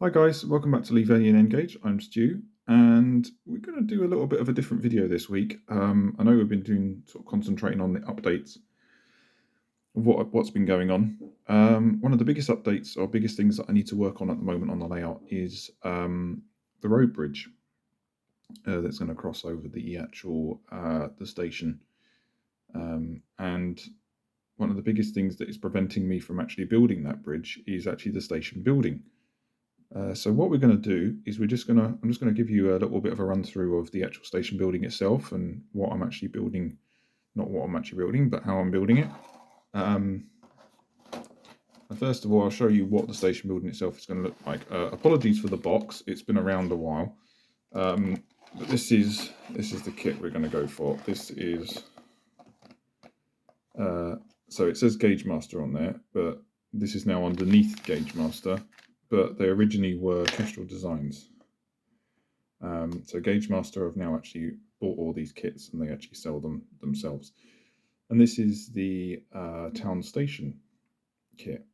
Hi guys, welcome back to Leave Alien Engage. I'm Stu, and we're going to do a little bit of a different video this week. I know we've been doing concentrating on the updates of what's been going on. One of the biggest updates or biggest things that I need to work on at the moment on the layout is the road bridge that's going to cross over the actual the station. And one of the biggest things that is preventing me from actually building that bridge is actually the station building. So what we're going to do is I'm just going to give you a little bit of a run through of the actual station building itself and what I'm actually building, not what I'm actually building, but how I'm building it. First of all, I'll show you what the station building itself is going to look like. Apologies for the box; it's been around a while, but this is the kit we're going to go for. This is so it says Gauge Master on there, but this is now underneath Gauge Master. But they originally were Kestrel Designs. So Gauge Master have now actually bought all these kits and they actually sell them themselves. And this is the Town Station kit.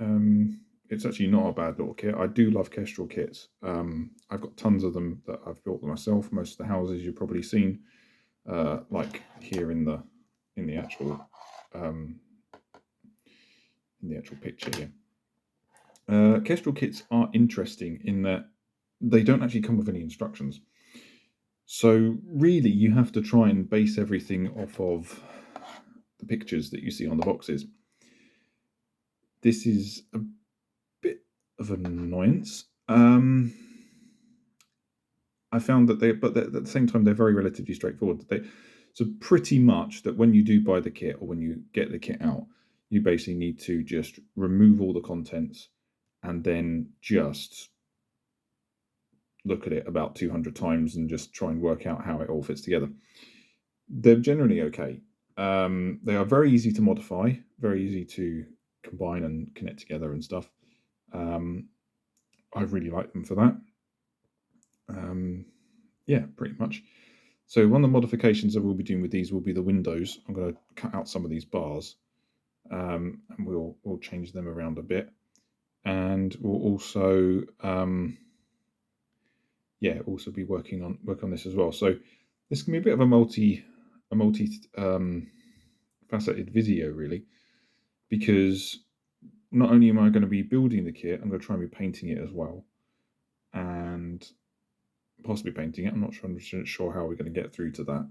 It's actually not a bad little kit. I do love Kestrel kits. I've got tons of them that I've built them myself. Most of the houses you've probably seen, like here in the actual picture here. Kestrel kits are interesting in that they don't actually come with any instructions. So really you have to try and base everything off of the pictures that you see on the boxes. This is a bit of an annoyance. I found that at the same time, they're very relatively straightforward. So pretty much that when you do buy the kit or when you get the kit out, you basically need to just remove all the contents and then just look at it about 200 times and just try and work out how it all fits together. They're generally okay. They are very easy to modify, very easy to combine and connect together and stuff. I really like them for that. Yeah, pretty much. So one of the modifications that we'll be doing with these will be the windows. I'm going to cut out some of these bars, and we'll change them around a bit. And we'll also also be working on this as well. So this can be a bit of a multi faceted video really, because not only am I going to be building the kit, I'm going to try and be painting it as well, and possibly painting it. I'm not sure how we're going to get through to that.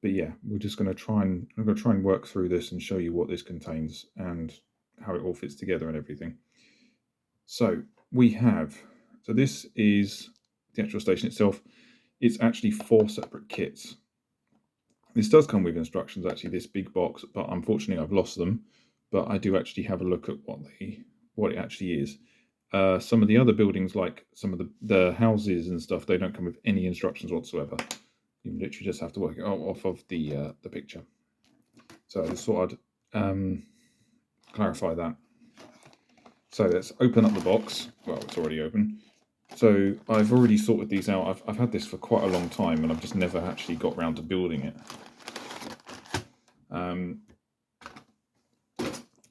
But yeah, I'm going to try and work through this and show you what this contains and how it all fits together and everything. So this is the actual station itself. It's actually 4 separate kits. This does come with instructions, actually, this big box, but unfortunately I've lost them. But I do actually have a look at what it actually is. Some of the other buildings, like some of the houses and stuff, they don't come with any instructions whatsoever. You literally just have to work it out off of the picture. So I just thought I'd clarify that. So let's open up the box. Well, it's already open. So I've already sorted these out. I've had this for quite a long time, and I've just never actually got round to building it.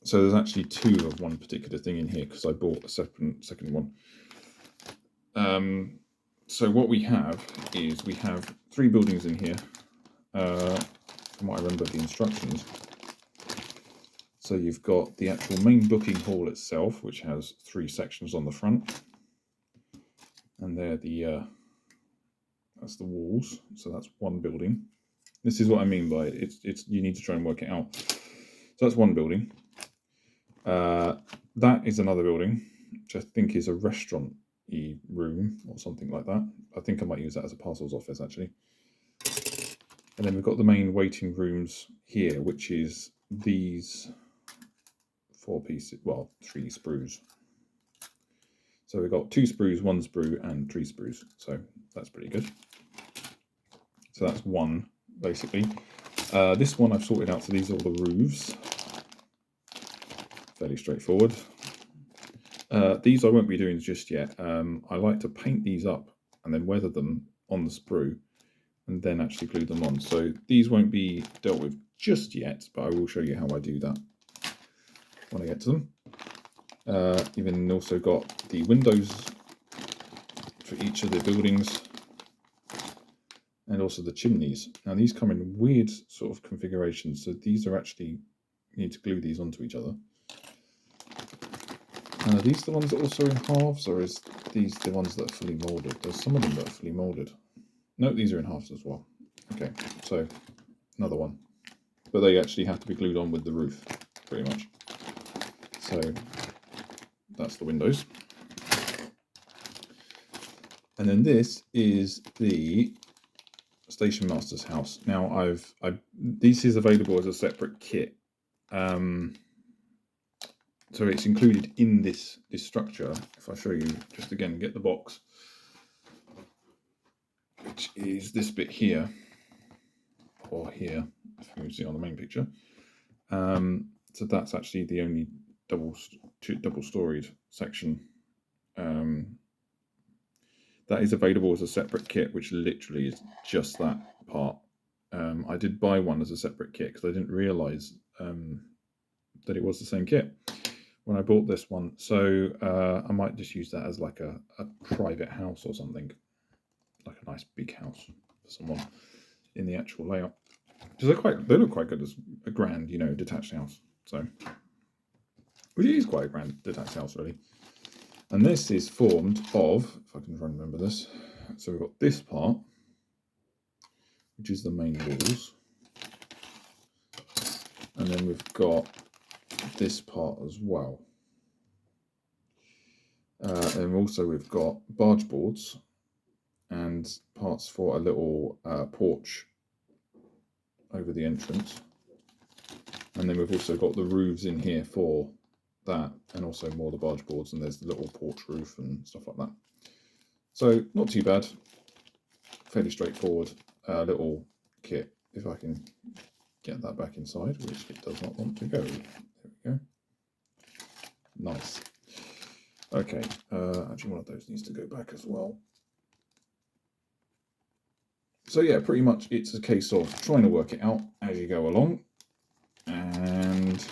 So there's actually 2 of one particular thing in here because I bought a second one. So what we have is 3 buildings in here. From what I remember of the instructions. So you've got the actual main booking hall itself, which has 3 sections on the front, and they're that's the walls. So that's one building. This is what I mean by it. It's you need to try and work it out. So that's one building. That is another building, which I think is a restaurant-y room or something like that. I think I might use that as a parcels office actually. And then we've got the main waiting rooms here, which is these 4 pieces, well, 3 sprues. So we've got 2 sprues, 1 sprue, and 3 sprues. So that's pretty good. So that's one, basically. This one I've sorted out, so these are all the roofs. Fairly straightforward. These I won't be doing just yet. I like to paint these up and then weather them on the sprue and then actually glue them on. So these won't be dealt with just yet, but I will show you how I do that when I get to them. You've then also got the windows for each of the buildings, and also the chimneys. Now these come in weird sort of configurations, so these are actually, you need to glue these onto each other. And are these the ones that are also in halves, or is these the ones that are fully moulded? There's some of them that are fully moulded. No, these are in halves as well. Okay, so another one. But they actually have to be glued on with the roof, pretty much. So that's the windows. And then this is the Station Master's house. Now this is available as a separate kit. So it's included in this structure. If I show you, just again, get the box, which is this bit here, or here, if you can see on the main picture. So that's actually the only double-storied section. That is available as a separate kit, which literally is just that part. I did buy one as a separate kit because I didn't realise that it was the same kit when I bought this one. So I might just use that as like a private house or something, like a nice big house for someone in the actual layout. Because they look quite good as a grand, detached house. So, which is quite a grand detached house, really. And this is formed of, if I can try and remember this, so we've got this part, which is the main walls, and then we've got this part as well. And also we've got barge boards and parts for a little porch over the entrance. And then we've also got the roofs in here for that, and also more the barge boards, and there's the little porch roof and stuff like that. So not too bad, fairly straightforward little kit. If I can get that back inside, which it does not want to go. There we go. Nice. Okay, actually one of those needs to go back as well. So yeah, pretty much it's a case of trying to work it out as you go along, and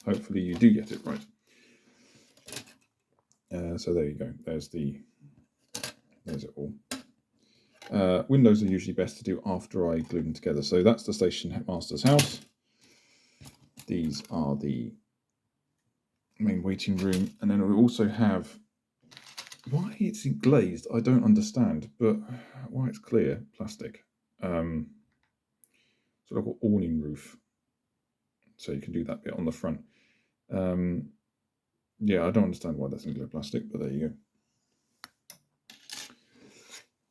hopefully you do get it right. So there you go. There's it all. Windows are usually best to do after I glue them together. So that's the Station Master's house. These are the main waiting room, and then we also have, why it's glazed I don't understand, but why it's clear plastic. Sort of an awning roof, so you can do that bit on the front. Yeah, I don't understand why that's in clear plastic, but there you go.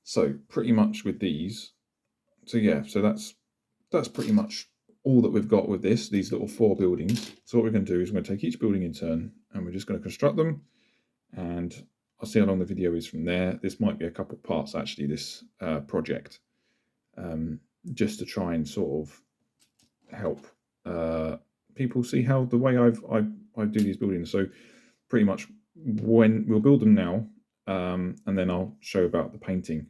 So pretty much with these, so yeah, so that's pretty much all that we've got with these little 4 buildings. So what we're going to do is we're going to take each building in turn, and we're just going to construct them, and I'll see how long the video is from there. This might be a couple of parts actually, this project, just to try and sort of help people see how the way I do these buildings. So pretty much when we'll build them now, and then I'll show about the painting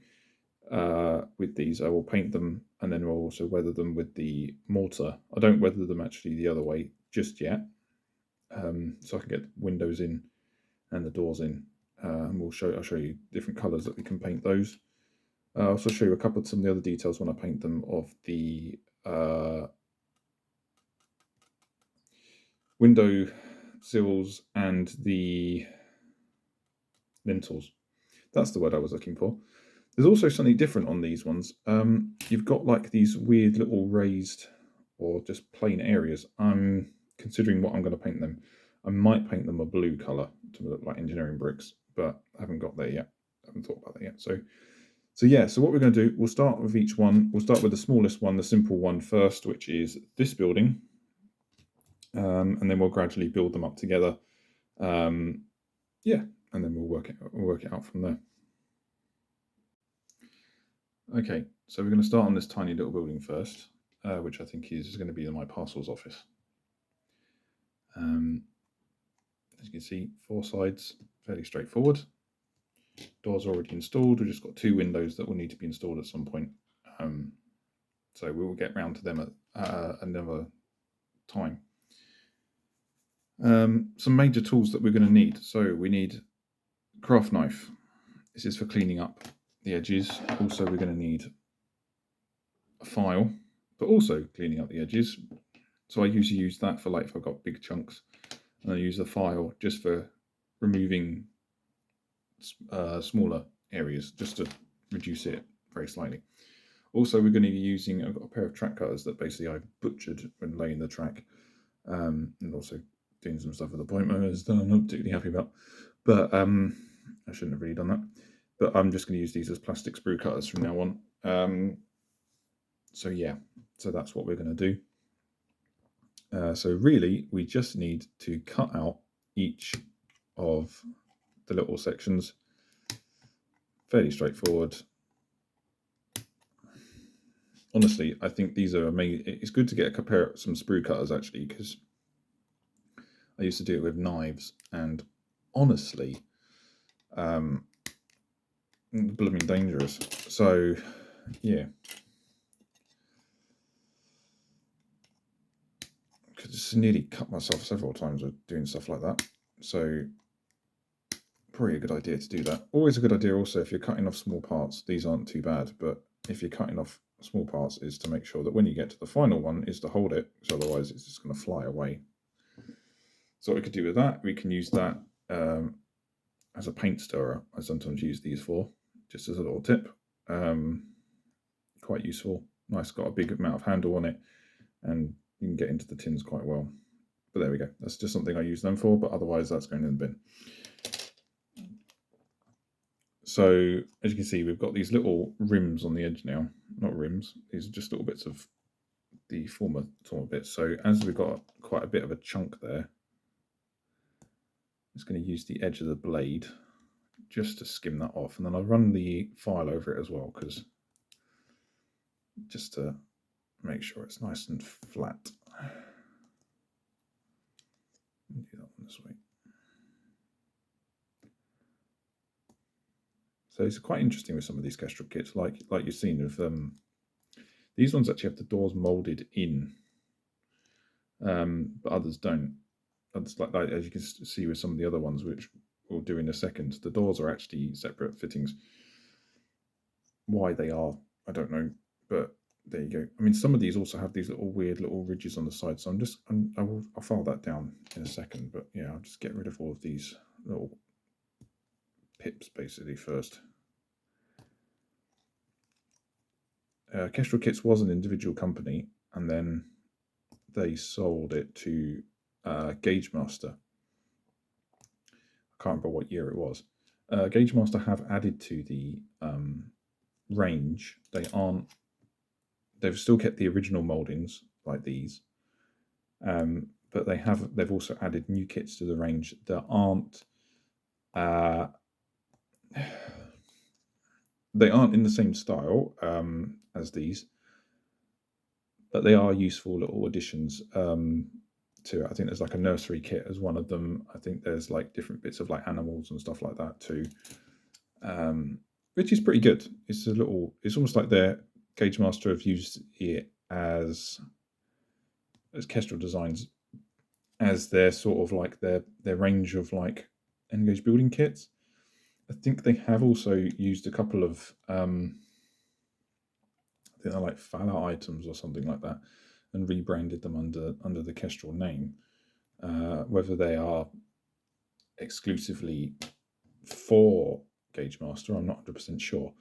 with these. I will paint them, and then we'll also weather them with the mortar. I don't weather them actually the other way just yet, so I can get windows in and the doors in, and I'll show you different colours that we can paint those. I'll also show you a couple of some of the other details when I paint them of the window sills and the lintels. That's the word I was looking for. There's also something different on these ones. You've got like these weird little raised or just plain areas. I'm considering what I'm going to paint them. I might paint them a blue colour to look like engineering bricks, but I haven't got there yet. I haven't thought about that yet. So yeah, so what we're going to do, we'll start with each one. We'll start with the smallest one, the simple one first, which is this building. And then we'll gradually build them up together. Yeah, and then we'll work it out from there. Okay, so we're going to start on this tiny little building first, which I think is going to be in my parcels office. As you can see, 4 sides, fairly straightforward. Doors already installed. We've just got 2 windows that will need to be installed at some point. So we will get round to them at another time. Some major tools that we're going to need. So we need craft knife. This is for cleaning up the edges. Also, we're going to need a file, but also cleaning up the edges. So I usually use that for like if I've got big chunks, and I use the file just for removing smaller areas, just to reduce it very slightly. Also, we're going to be using, I've got a pair of track cutters that basically I butchered when laying the track, and also doing some stuff with the point motors that I'm not particularly happy about. But I shouldn't have really done that. But I'm just going to use these as plastic sprue cutters from now on. So yeah, so that's what we're going to do. So really, we just need to cut out each of the little sections. Fairly straightforward. Honestly, I think these are amazing. It's good to get a pair of some sprue cutters actually, because I used to do it with knives, and honestly, blooming dangerous. So yeah, because nearly cut myself several times with doing stuff like that. So probably a good idea to do that. Always a good idea also if you're cutting off small parts. These aren't too bad, but if you're cutting off small parts, is to make sure that when you get to the final one is to hold it, because otherwise it's just going to fly away. So what we could do with that, we can use that as a paint stirrer. I sometimes use these for, just as a little tip. Quite useful. Nice, got a big amount of handle on it, and you can get into the tins quite well. But there we go. That's just something I use them for, but otherwise that's going in the bin. So as you can see, we've got these little rims on the edge now. Not rims, these are just little bits of the former bits. So as we've got quite a bit of a chunk there, I'm just going to use the edge of the blade just to skim that off, and then I'll run the file over it as well, because just to make sure it's nice and flat. Do that one this way. So it's quite interesting with some of these Kestrel kits, like you've seen with these ones actually have the doors molded in, but others don't. Others, like as you can see with some of the other ones, which we'll do in a second, the doors are actually separate fittings. Why they are, I don't know, but there you go. I mean, some of these also have these little weird little ridges on the side, so I'll file that down in a second. But yeah, I'll just get rid of all of these little pips basically first. Kestrel Kits was an individual company, and then they sold it to Gagemaster. I can't remember what year it was. Gagemaster have added to the range. They've still kept the original moldings like these, but they've also added new kits to the range that aren't they aren't in the same style as these, but they are useful little additions to it. I think there's like a nursery kit as one of them. I think there's like different bits of like animals and stuff like that too, which is pretty good. It's almost like their Gagemaster have used it as Kestrel Designs as their sort of like their range of like N-Gage building kits. I think they have also used a couple of I think they're like Fala items or something like that, and rebranded them under the Kestrel name. Whether they are exclusively for Gagemaster, I'm not 100% sure.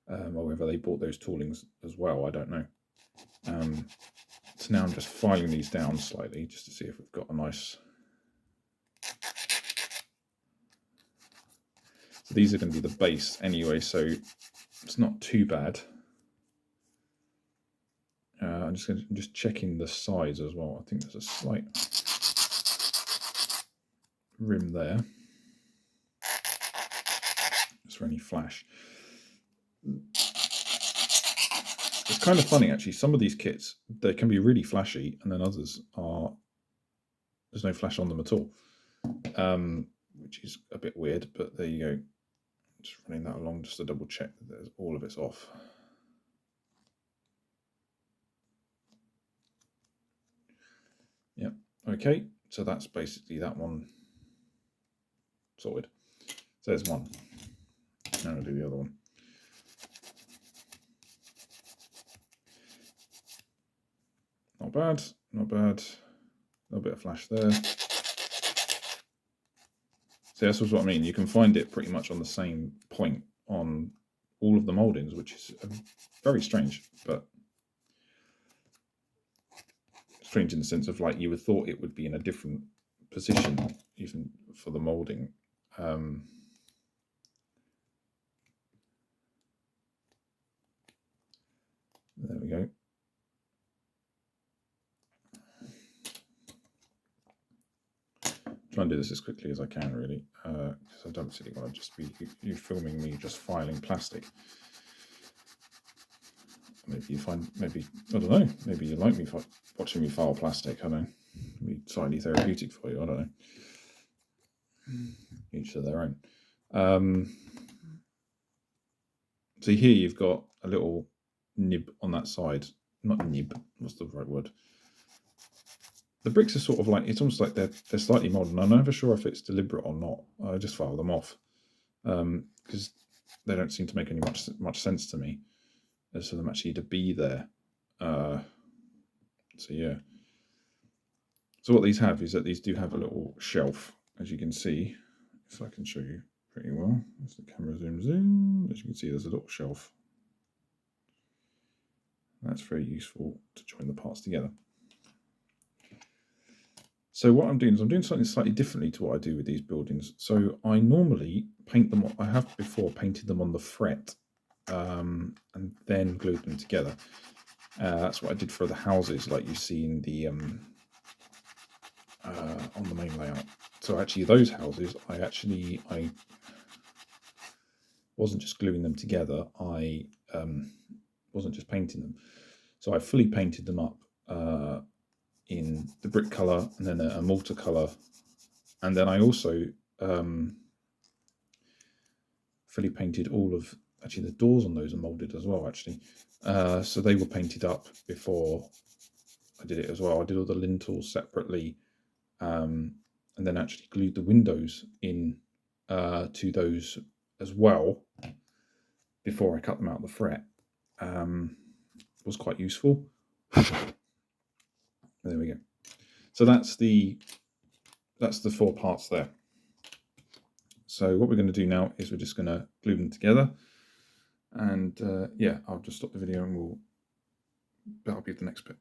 Or whether they bought those toolings as well, I don't know. So now I'm just filing these down slightly just to see if we've got a nice... So these are going to be the base anyway, so it's not too bad. I'm just checking the size as well. I think there's a slight rim there. Just for any flash. It's kind of funny actually. Some of these kits, they can be really flashy, and then others there's no flash on them at all, which is a bit weird. But there you go. Just running that along just to double check that all of it's off. Yep. Okay. So that's basically that one sorted. So there's one. Now I'll do the other one. Not bad, not bad. A little bit of flash there. So that's what I mean. You can find it pretty much on the same point on all of the mouldings, which is very strange, but strange in the sense of like you would thought it would be in a different position even for the moulding. There we go. Try and do this as quickly as I can, really, because I don't particularly want to just be you filming me just filing plastic. Maybe you find, maybe, I don't know, maybe you like me watching me file plastic. I don't know, maybe slightly therapeutic for you. I don't know. Each to their own. So here you've got a little nib on that side. Not nib. What's the right word? The bricks are sort of like, it's almost like they're slightly modern. I'm never sure if it's deliberate or not. I just file them off because they don't seem to make any much sense to me as for them actually to be there. So yeah. So what these have is that these do have a little shelf, as you can see. If I can show you pretty well, as the camera zooms in, as you can see, there's a little shelf. That's very useful to join the parts together. So what I'm doing is I'm doing something slightly differently to what I do with these buildings. So I normally paint them, I have before painted them on the fret and then glued them together. That's what I did for the houses like you see in the on the main layout. So actually those houses, I wasn't just gluing them together, I wasn't just painting them. So I fully painted them up in the brick colour and then a mortar colour, and then I also fully painted all of, actually the doors on those are moulded as well actually, so they were painted up before I did it as well. I did all the lintels separately and then actually glued the windows in to those as well before I cut them out of the fret. Was quite useful. There we go. So that's the 4 parts there. So what we're going to do now is we're just going to glue them together, and yeah, I'll just stop the video and that'll be the next bit.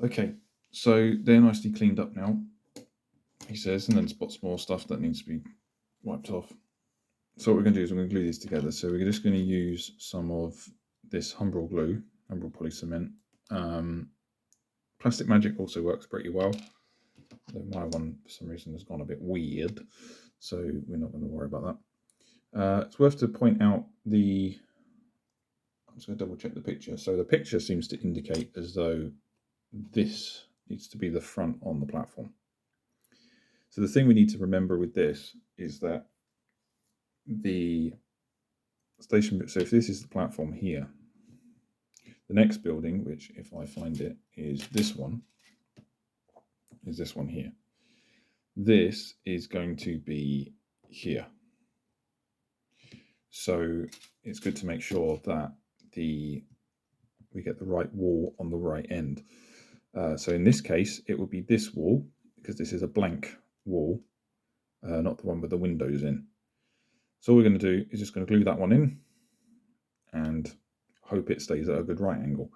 Okay, so they're nicely cleaned up now, he says, and then spots more stuff that needs to be wiped off. So what we're going to do is we're going to glue these together. So we're just going to use some of this Humbrol glue, Humbrol poly cement. Plastic Magic also works pretty well. My one, for some reason, has gone a bit weird, so we're not going to worry about that. It's worth to point out I'm just going to double check the picture. So the picture seems to indicate as though this needs to be the front on the platform. So the thing we need to remember with this is that the station, so if this is the platform here, the next building, which if I find it, is this one here. This is going to be here. So it's good to make sure that we get the right wall on the right end. So in this case, it would be this wall, because this is a blank wall, not the one with the windows in. So all we're going to do is just going to glue that one in and hope it stays at a good right angle.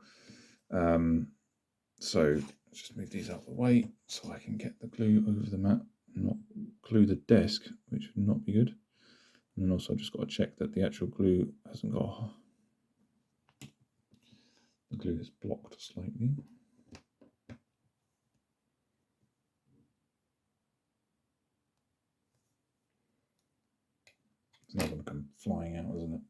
So let's just move these out of the way so I can get the glue over the mat and not glue the desk, which would not be good. And then also I've just got to check that the actual glue hasn't got, the glue is blocked slightly. It's not going to come flying out, isn't it?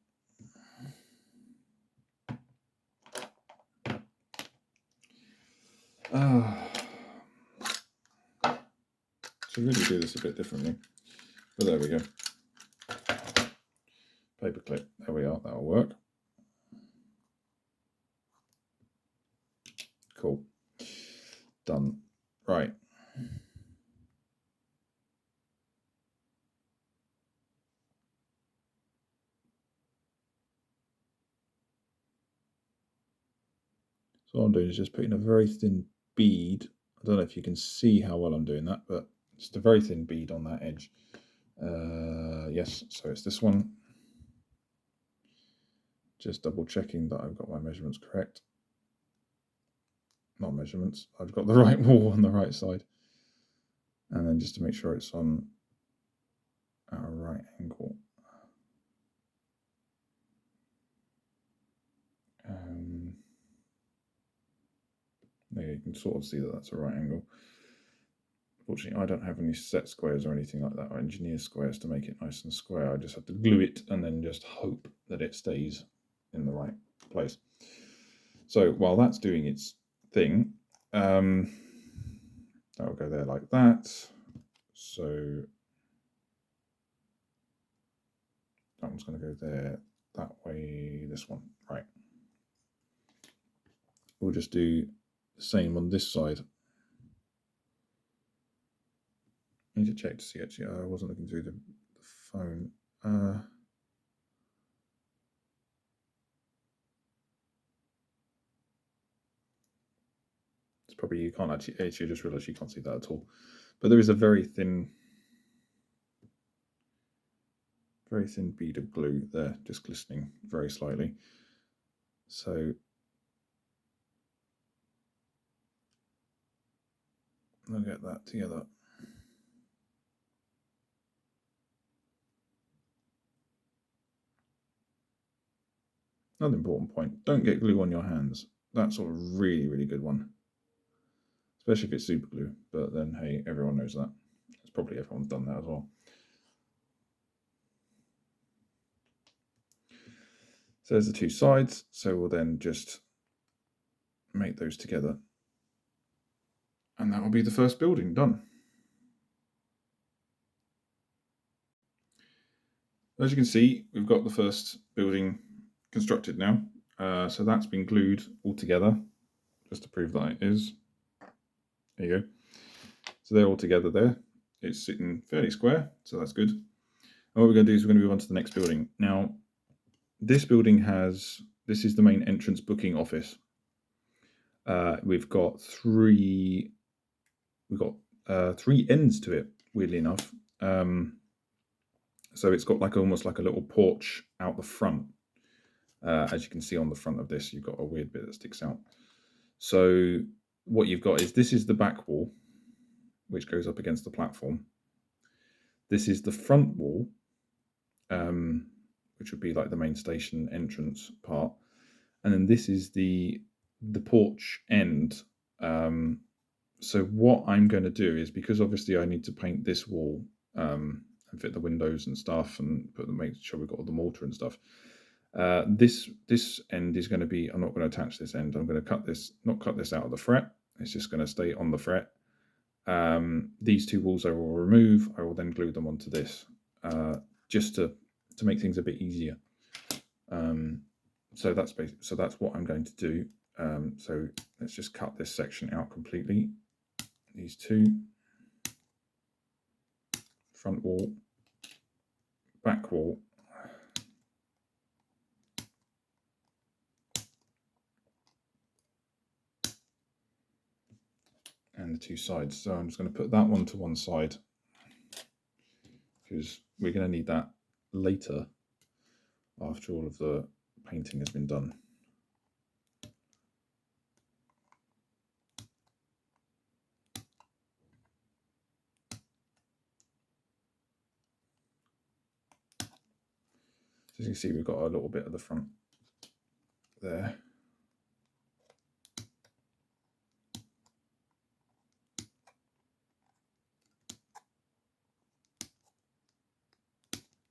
So really do this a bit differently, but there we go. Paper clip, there we are, that'll work. Cool, done. Right. So what I'm doing is just putting a very thin bead. I don't know if you can see how well I'm doing that, but just a very thin bead on that edge. Yes, so it's this one. Just double checking that I've got my measurements correct. Not measurements, I've got the right wall on the right side. And then just to make sure it's on at a right angle. There you can sort of see that that's a right angle. Fortunately, I don't have any set squares or anything like that, or engineer squares to make it nice and square. I just have to glue it and then just hope that it stays in the right place. So while that's doing its thing, that'll go there like that. So that one's going to go there that way, this one, right. We'll just do the same on this side. I need to check to see, actually, I wasn't looking through the phone. It's probably, you can't actually just realize you can't see that at all. But there is a very thin bead of glue there, just glistening very slightly. So I'll get that together. Another important point, don't get glue on your hands. That's a really, really good one. Especially if it's super glue, but then hey, everyone knows that. It's probably everyone's done that as well. So there's the two sides, so we'll then just make those together. And that will be the first building done. As you can see, we've got the first building constructed now. So that's been glued all together, just to prove that it is. There you go. So they're all together there. It's sitting fairly square, so that's good. And what we're going to do is we're going to move on to the next building. Now, this building this is the main entrance booking office. We've got three ends to it, weirdly enough. So it's got almost like a little porch out the front. As you can see on the front of this, you've got a weird bit that sticks out. So what you've got is, this is the back wall, which goes up against the platform. This is the front wall, which would be like the main station entrance part. And then this is the porch end. So what I'm going to do is, because obviously I need to paint this wall and fit the windows and stuff and make sure we've got all the mortar and stuff. This end is going to be, I'm not going to attach this end. I'm going to not cut this out of the fret. It's just going to stay on the fret. These two walls I will remove. I will then glue them onto this, just to make things a bit easier. So that's what I'm going to do. So let's just cut this section out completely. These two, front wall, back wall, and the two sides. So I'm just going to put that one to one side, because we're going to need that later after all of the painting has been done. So as you can see, we've got a little bit of the front there.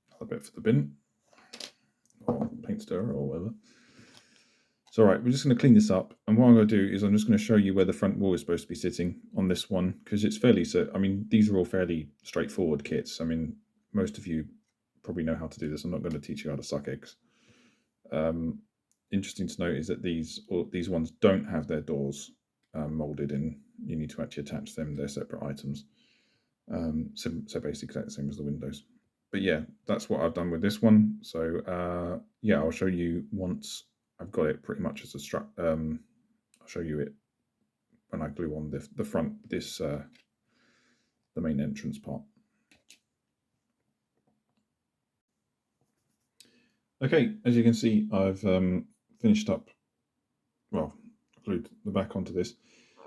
Another bit for the bin, or paint stirrer, or whatever. So right, we're just going to clean this up, and what I'm going to do is I'm just going to show you where the front wall is supposed to be sitting on this one, because it's fairly, I mean, these are all fairly straightforward kits. I mean, most of you probably know how to do this. I'm not going to teach you how to suck eggs. Interesting to note is that these ones don't have their doors molded in you need to actually attach them. They're separate items. So basically exactly the same as the windows. But yeah, that's what I've done with this one. So yeah, I'll show you once I've got it pretty much as a strap. I'll show you it when I glue on the front, the main entrance part. Okay, as you can see, I've finished up, well, glued the back onto this.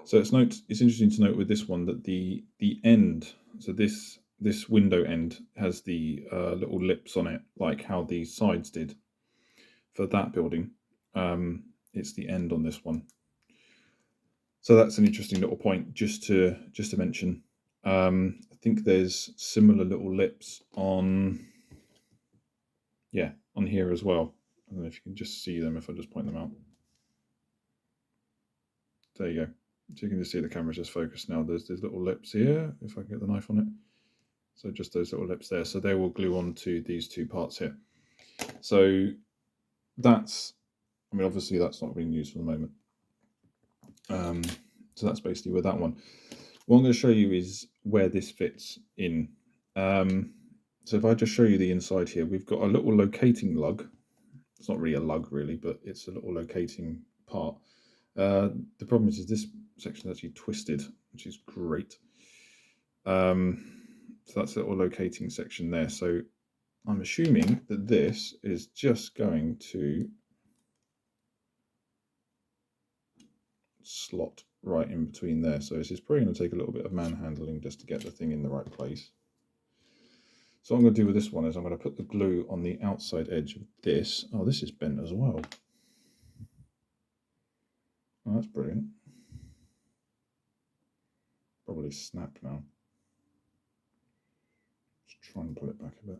So it's interesting to note with this one that the end, so this window end has the little lips on it, like how the sides did for that building. It's the end on this one. So that's an interesting little point just to mention. I think there's similar little lips on here as well. I don't know if you can just see them if I just point them out. There you go. So you can just see the camera's just focused now. There's little lips here, if I can get the knife on it. So just those little lips there. So they will glue on to these two parts here. So that's, I mean, obviously that's not being used for the moment. So that's basically with that one. What I'm going to show you is where this fits in. So if I just show you the inside here, we've got a little locating lug. It's not really a lug really, but it's a little locating part. The problem is this section is actually twisted, which is great. So that's a little locating section there. So I'm assuming that this is just going to slot right in between there. So this is probably going to take a little bit of manhandling just to get the thing in the right place. So what I'm going to do with this one is I'm going to put the glue on the outside edge of this. Oh, this is bent as well. Oh, that's brilliant. Probably snapped now. Let's try and pull it back a bit.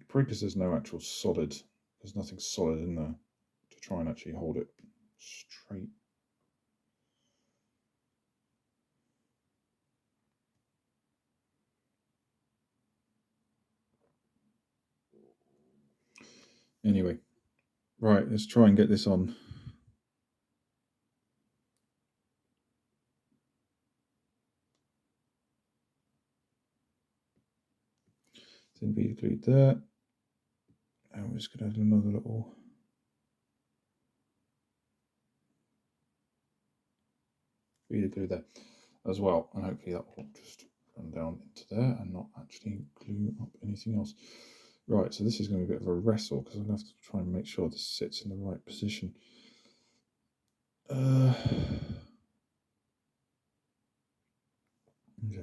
Probably because there's no actual solid, there's nothing solid in there to try and actually hold it straight. Anyway, right, let's try and get this on. It's in glued there. And we're just going to add another little glue there as well, and hopefully that will just run down into there and not actually glue up anything else. Right, so this is going to be a bit of a wrestle because I'm going to have to try and make sure this sits in the right position. Okay,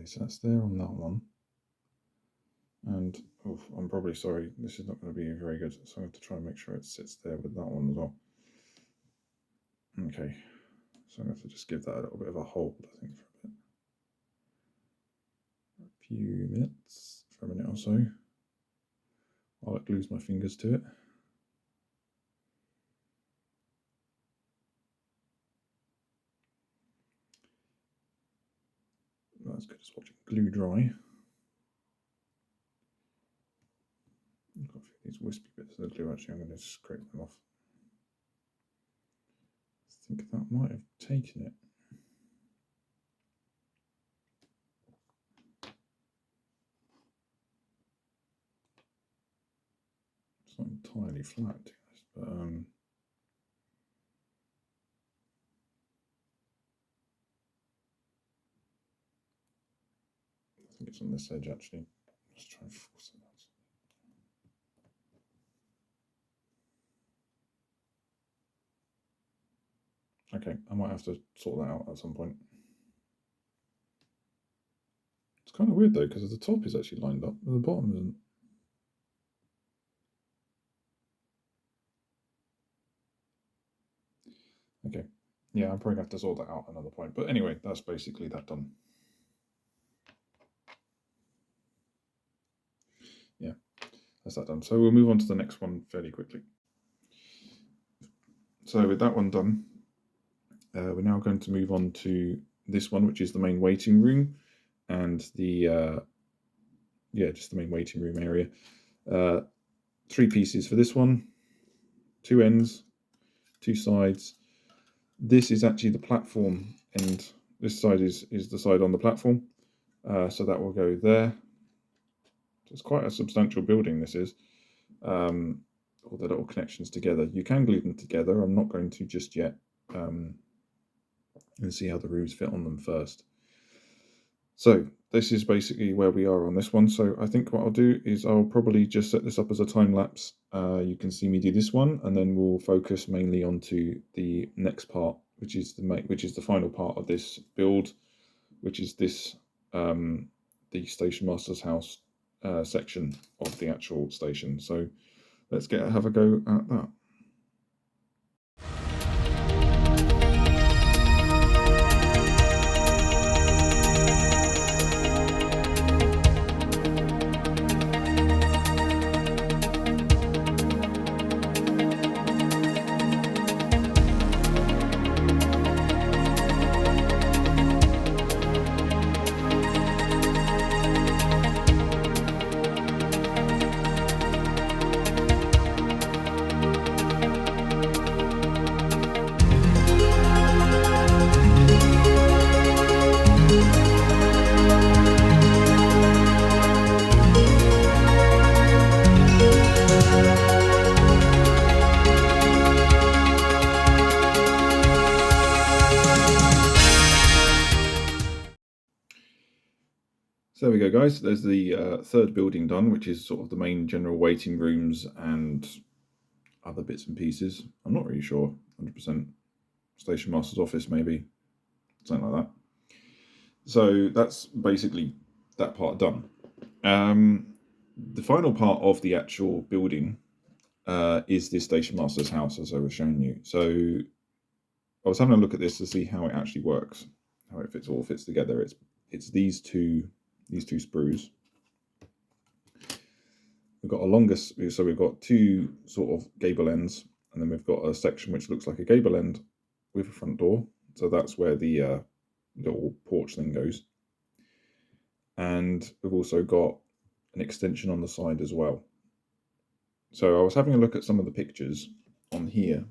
so that's there on that one. And I'm probably sorry, this is not going to be very good, so I have to try and make sure it sits there with that one as well. Okay, so I'm going to have to just give that a little bit of a hold, I think, for a few minutes, for a minute or so, while it glues my fingers to it. That's good as watching glue dry. I've got a few of these wispy bits of the glue, actually, I'm going to scrape them off. I think that might have taken it. It's not entirely flat, but I think it's on this edge actually. Let's try and force it out. Okay, I might have to sort that out at some point. It's kind of weird though, because the top is actually lined up, but the bottom isn't. Okay, yeah, I'm probably going to have to sort that out at another point. But anyway, that's basically that done. Yeah, that's that done. So we'll move on to the next one fairly quickly. So with that one done, we're now going to move on to this one, which is the main waiting room and the yeah, just the main waiting room area. 3 pieces for this one, 2 ends, 2 sides. This is actually the platform, and this side is the side on the platform. So that will go there. So it's quite a substantial building, this is. All the little connections together. You can glue them together. I'm not going to just yet. And see how the rooms fit on them first. So this is basically where we are on this one. So I think what I'll do is I'll probably just set this up as a time lapse. You can see me do this one, and then we'll focus mainly onto the next part, which is the final part of this build, which is this the Station Master's house section of the actual station. So let's have a go at that. So there we go, guys. There's the third building done, which is sort of the main general waiting rooms and other bits and pieces. I'm not really sure, 100%. Station Master's office, maybe, something like that. So that's basically that part done. The final part of the actual building is this Station Master's house, as I was showing you. So I was having a look at this to see how it actually works, how it all fits together. It's these two sprues. We've got a longest, so we've got 2 sort of gable ends, and then we've got a section which looks like a gable end with a front door. So that's where the little porch thing goes. And we've also got an extension on the side as well. So I was having a look at some of the pictures on here.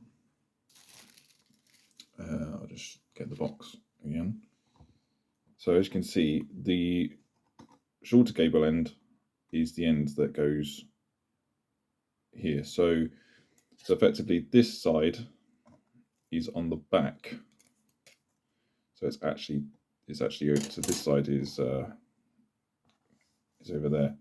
I'll just get the box again. So as you can see, the shorter gable end is the end that goes here. So effectively this side is on the back. So it's actually so this side is over there.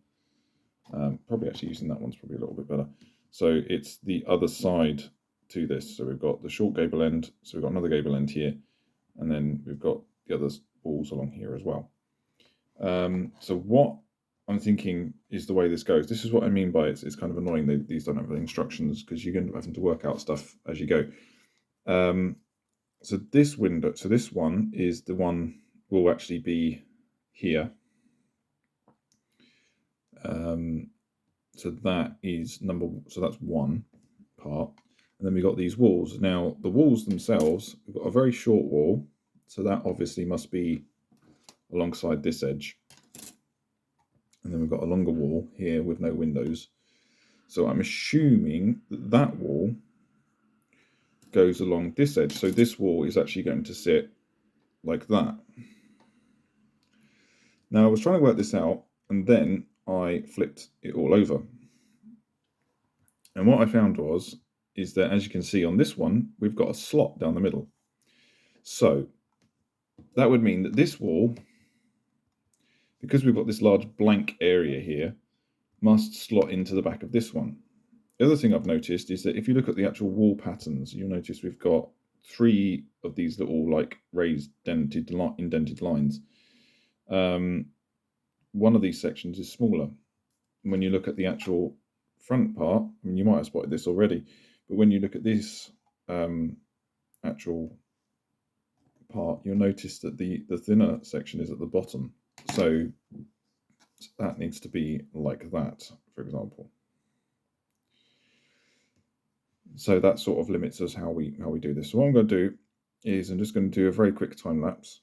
Probably actually using that one's probably a little bit better. So it's the other side to this. So we've got the short gable end. So we've got another gable end here, and then we've got the other walls along here as well. So what I'm thinking is the way this goes. This is what I mean by it's kind of annoying that these don't have the instructions, because you're going to having to work out stuff as you go. So this window, so this one is the one will actually be here. So that's one part, and then we got these walls. Now the walls themselves, we've got a very short wall, so that obviously must be alongside this edge, and then we've got a longer wall here with no windows. So I'm assuming that wall goes along this edge, so this wall is actually going to sit like that. Now I was trying to work this out, and then I flipped it all over, and what I found is that, as you can see on this one, we've got a slot down the middle. So that would mean that this wall, because we've got this large blank area here, must slot into the back of this one. The other thing I've noticed is that if you look at the actual wall patterns, you'll notice we've got 3 of these little like raised indented lines. One of these sections is smaller. When you look at the actual front part, I mean, you might have spotted this already, but when you look at this actual part, you'll notice that the thinner section is at the bottom. So that needs to be like that, for example. So that sort of limits us how we do this. So what I'm going to do is I'm just going to do a very quick time lapse,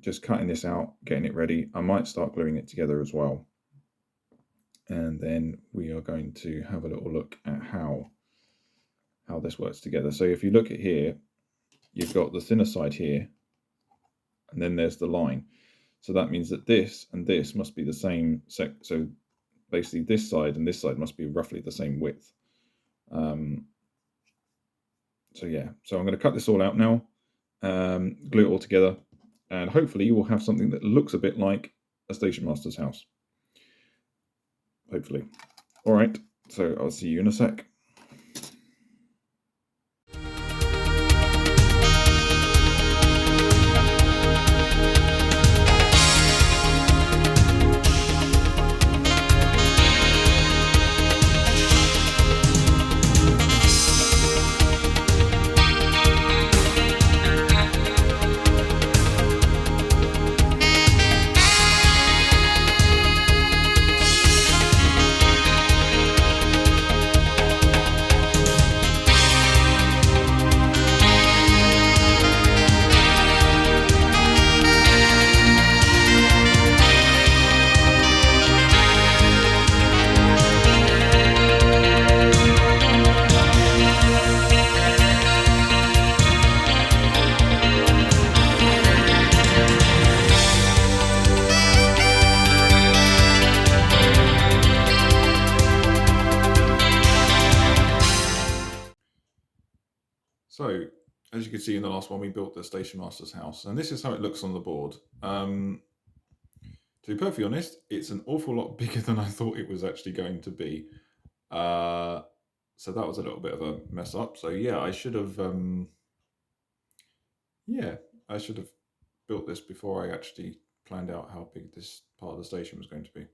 just cutting this out, getting it ready. I might start gluing it together as well. and then we are going to have a little look at how this works together. So if you look at here, you've got the thinner side here, and then there's the line. So that means that this and this must be the same so basically this side and this side must be roughly the same width. So yeah, so I'm going to cut this all out now, glue it all together, and hopefully you will have something that looks a bit like a Station Master's house. Hopefully. All right, so I'll see you in a sec. So, as you can see in the last one, we built the Station Master's house, and this is how it looks on the board. To be perfectly honest, it's an awful lot bigger than I thought it was actually going to be. So that was a little bit of a mess up. So yeah, I should have built this before I actually planned out how big this part of the station was going to be.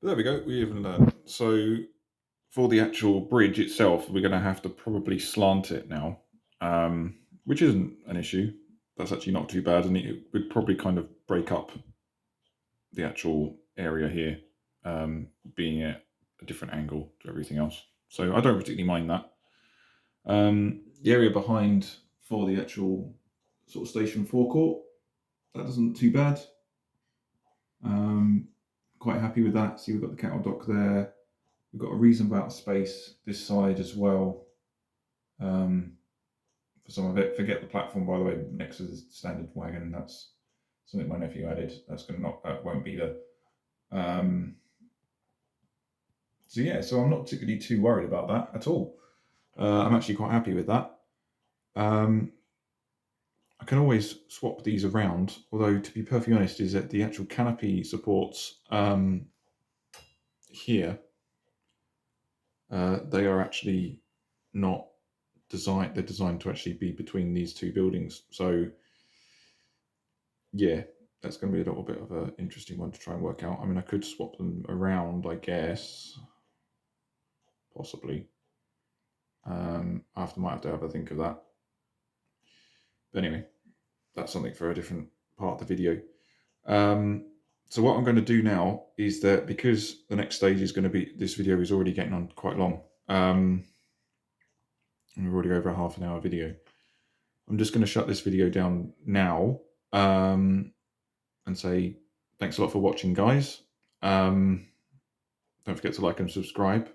But there we go, we even learned. So for the actual bridge itself, we're going to have to probably slant it now, which isn't an issue. That's actually not too bad, and it would probably kind of break up the actual area here, being at a different angle to everything else. So I don't particularly mind that. The area behind for the actual sort of station forecourt, that isn't too bad. Quite happy with that. See, we've got the cattle dock there. We've got a reasonable amount of space this side as well. For some of it, forget the platform, by the way, next to the standard wagon. That's something my nephew added. That's going to not, that won't be there. So yeah, so I'm not particularly too worried about that at all. I'm actually quite happy with that. I can always swap these around, although to be perfectly honest, is that the actual canopy supports here, they are actually not designed, they're designed to actually be between these two buildings. So yeah, that's going to be a little bit of an interesting one to try and work out. I mean, I could swap them around, I guess, possibly. I might have to have a think of that. But anyway, that's something for a different part of the video. So what I'm going to do now is that, because the next stage is going to be, this video is already getting on quite long. We're already over a half an hour video. I'm just going to shut this video down now, and say thanks a lot for watching, guys. Don't forget to like and subscribe,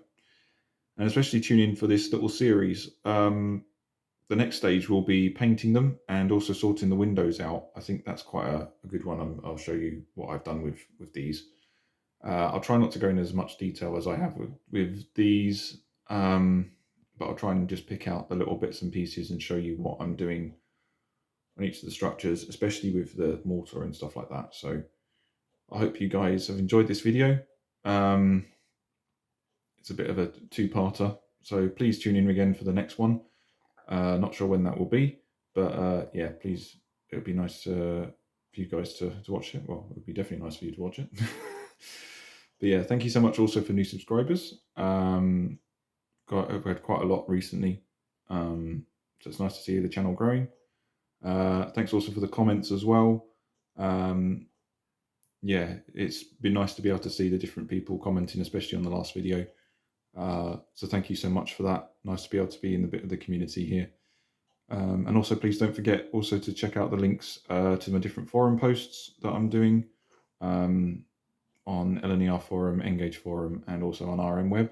and especially tune in for this little series. The next stage will be painting them and also sorting the windows out. I think that's quite a good one. I'll show you what I've done with these. I'll try not to go into as much detail as I have with these, but I'll try and just pick out the little bits and pieces and show you what I'm doing on each of the structures, especially with the mortar and stuff like that. So I hope you guys have enjoyed this video. It's a bit of a two-parter, so please tune in again for the next one. Not sure when that will be, but yeah, please, it would be nice for you guys to watch it. Well, it would be definitely nice for you to watch it. But yeah, thank you so much also for new subscribers. I've had quite a lot recently, so it's nice to see the channel growing. Thanks also for the comments as well. Yeah, it's been nice to be able to see the different people commenting, especially on the last video. So thank you so much for that. Nice to be able to be in the bit of the community here. And also, please don't forget also to check out the links to my different forum posts that I'm doing. on LNER Forum, Engage Forum, and also on RMWeb.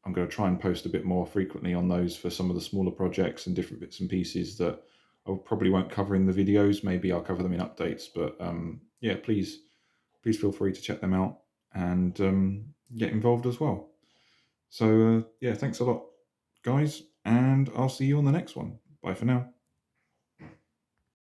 I'm going to try and post a bit more frequently on those for some of the smaller projects and different bits and pieces that I probably won't cover in the videos. Maybe I'll cover them in updates, but yeah, please feel free to check them out and get involved as well. So yeah, thanks a lot, guys, and I'll see you on the next one. Bye for now.